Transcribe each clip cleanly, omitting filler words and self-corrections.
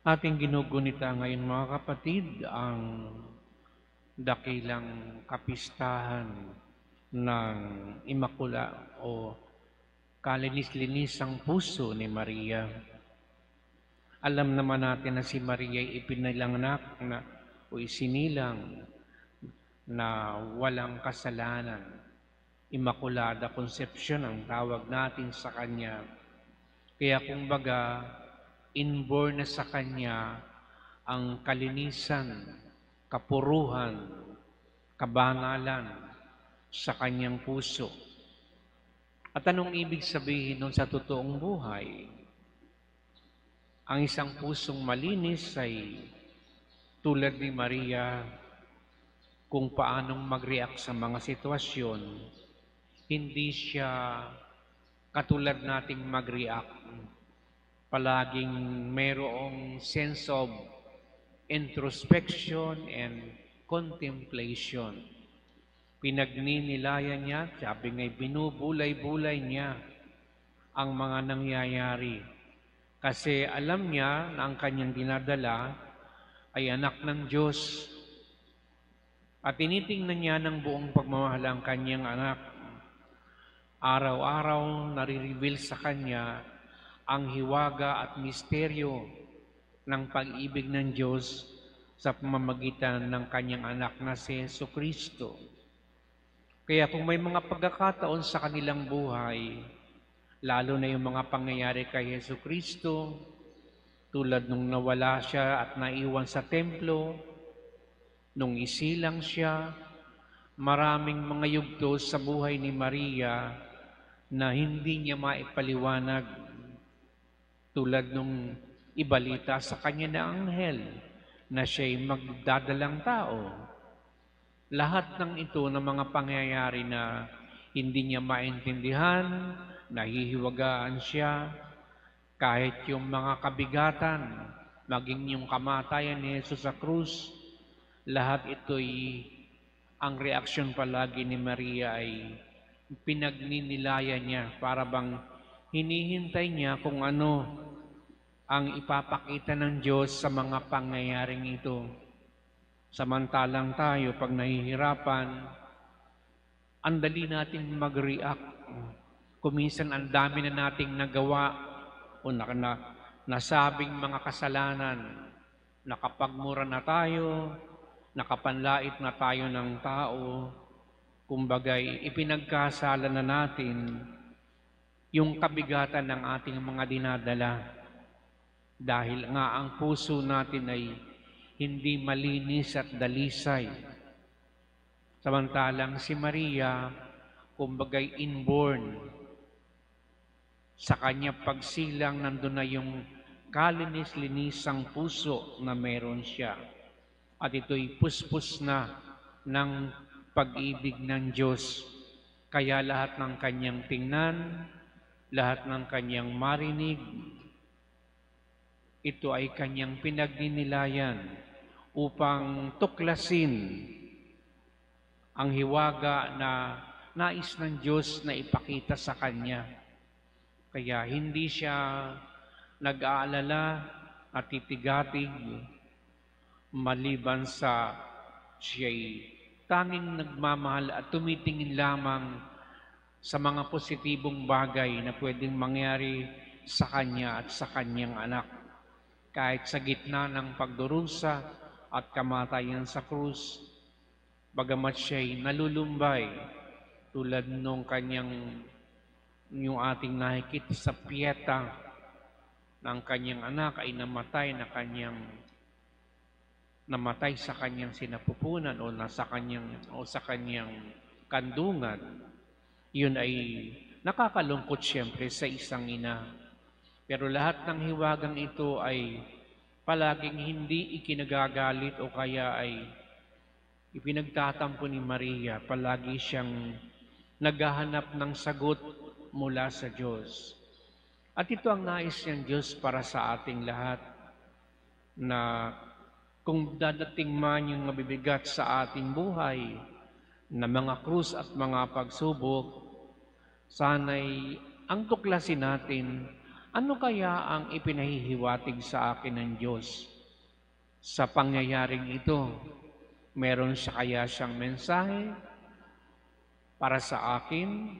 Ating ginugunita ngayon mga kapatid ang dakilang kapistahan ng Imakula o kalinis-linisang puso ni Maria. Alam naman natin na si Maria ay ipinanganak o isinilang na walang kasalanan. Immaculada Conception ang tawag natin sa kanya. Kaya kumbaga, inborn na sa kanya ang kalinisan, kapuruhan, kabanalan sa kanyang puso. At anong ibig sabihin nun sa totoong buhay? Ang isang pusong malinis ay tulad ni Maria kung paanong mag-react sa mga sitwasyon. Hindi siya katulad nating mag-react. Palaging mayroong sense of introspection and contemplation. Pinagninilayan niya, sabi nga'y binubulay-bulay niya ang mga nangyayari. Kasi alam niya na ang kanyang dinadala ay anak ng Diyos. At tinitingnan niya ng buong pagmamahal ang kanyang anak. Araw-araw nare-reveal sa kanya ang hiwaga at misteryo ng pag-ibig ng Diyos sa pamamagitan ng kanyang anak na si Jesucristo. Kaya kung may mga pagkakataon sa kanilang buhay, lalo na yung mga pangyayari kay Jesucristo, tulad nung nawala siya at naiwan sa templo, nung isilang siya, maraming mga yugto sa buhay ni Maria na hindi niya maipaliwanag. Tulad nung ibalita sa kanya na anghel na siya'y magdadalang tao. Lahat ng ito ng mga pangyayari na hindi niya maintindihan, nahihiwagaan siya, kahit yung mga kabigatan, maging yung kamatayan ni Jesus sa krus, lahat ito'y ang reaksyon palagi ni Maria ay pinagninilayan niya para bang hinihintay niya kung ano ang ipapakita ng Diyos sa mga pangyayaring ito. Samantalang tayo, pag nahihirapan, ang dali natin mag-react. Kuminsan ang dami na nating nagawa o nasabing mga kasalanan, nakapagmura na tayo, nakapanlait na tayo ng tao, kumbagay ipinagkasala na natin yung kabigatan ng ating mga dinadala. Dahil nga ang puso natin ay hindi malinis at dalisay. Samantalang si Maria, kumbagay inborn, sa kanya pagsilang nandun na yung kalinis-linisang puso na meron siya. At ito'y puspos na ng pag-ibig ng Diyos. Kaya lahat ng kanyang tingnan, lahat ng kanyang marinig, ito ay kanyang pinagninilayan upang tuklasin ang hiwaga na nais ng Diyos na ipakita sa kanya. Kaya hindi siya nag-aalala at titigatig maliban sa siya'y tanging nagmamahal at tumitingin lamang sa mga positibong bagay na pwedeng mangyari sa kanya at sa kanyang anak. Kahit sa gitna ng pagdurusa at kamatayan sa krus, bagamat siya'y nalulumbay tulad nung yung ating nakikita sa piyeta ng kanyang anak ay namatay sa kanyang sinapupunan o sa kanyang kandungan. Yun ay nakakalungkot siyempre sa isang ina. Pero lahat ng hiwagang ito ay palaging hindi ikinagagalit o kaya ay ipinagtatampo ni Maria. Palagi siyang naghahanap ng sagot mula sa Diyos. At ito ang nais ng Diyos para sa ating lahat, na kung dadating man yung mabibigat sa ating buhay na mga krus at mga pagsubok, sana'y ang tuklasin natin Ano kaya ang ipinahihiwatig sa akin ng Diyos sa pangyayaring ito? Meron siya kaya siyang mensahe para sa akin?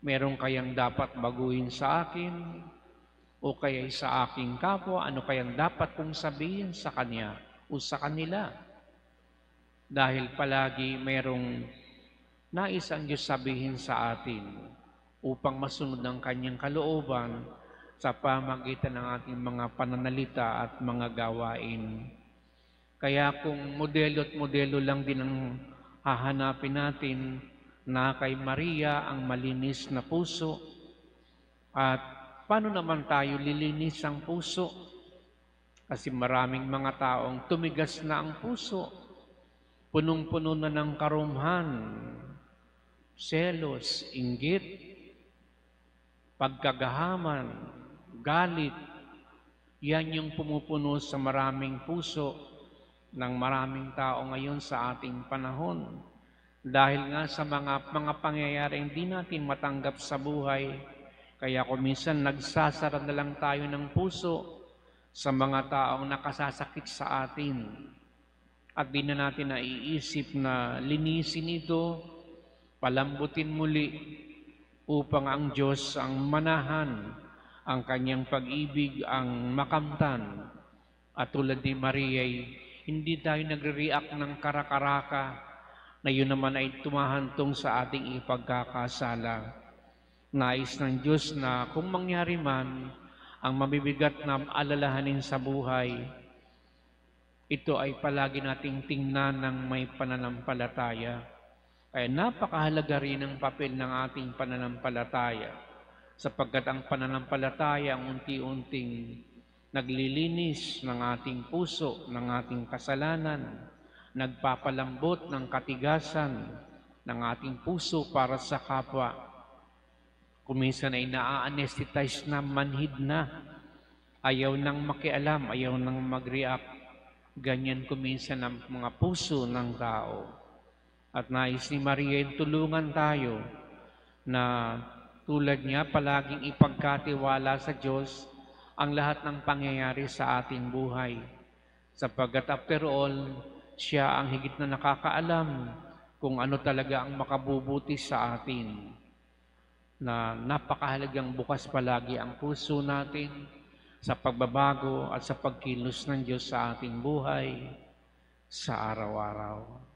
Meron kayang dapat baguhin sa akin? O kaya sa aking kapwa, ano kayang dapat kong sabihin sa kanya o sa kanila? Dahil palagi merong nais ang Diyos sabihin sa atin upang masunod ang kanyang kalooban sa pamagitan ng ating mga pananalita at mga gawain. Kaya kung modelo at modelo lang din ang hahanapin natin na kay Maria ang malinis na puso, at paano naman tayo lilinis ang puso? Kasi maraming mga taong tumigas na ang puso, punong-puno na ng karumhan, selos, inggit, pagkagahaman, galit. Yan yung pumupuno sa maraming puso ng maraming tao ngayon sa ating panahon. Dahil nga sa mga pangyayaring di natin matanggap sa buhay, kaya kung minsan nagsasara na lang tayo ng puso sa mga taong nakasasakit sa atin. At di na natin naiisip na linisin ito, palambutin muli upang ang Diyos ang manahan, ang kanyang pag-ibig ang makamtan. At tulad ni Maria, hindi tayo nagre-react ng karakaraka na yun naman ay tumahantong sa ating ipagkakasala. Nais ng Diyos na kung mangyari man ang mabibigat na alalahanin sa buhay, ito ay palagi nating tingnan ng may pananampalataya. Kaya napakahalaga rin ang papel ng ating pananampalataya, sapagkat ang pananampalataya ang unti-unting naglilinis ng ating puso, ng ating kasalanan, nagpapalambot ng katigasan ng ating puso para sa kapwa. Kuminsan ay naa-anesthetize na, manhid na, ayaw nang makialam, ayaw nang mag-react. Ganyan kuminsan ang mga puso ng tao. At nais ni Maria tulungan tayo na tulad niya palaging ipagkatiwala sa Diyos ang lahat ng pangyayari sa ating buhay. Sapagkat after all, siya ang higit na nakakaalam kung ano talaga ang makabubuti sa atin. Na napakahalagang bukas palagi ang puso natin sa pagbabago at sa pagkilos ng Diyos sa ating buhay sa araw-araw.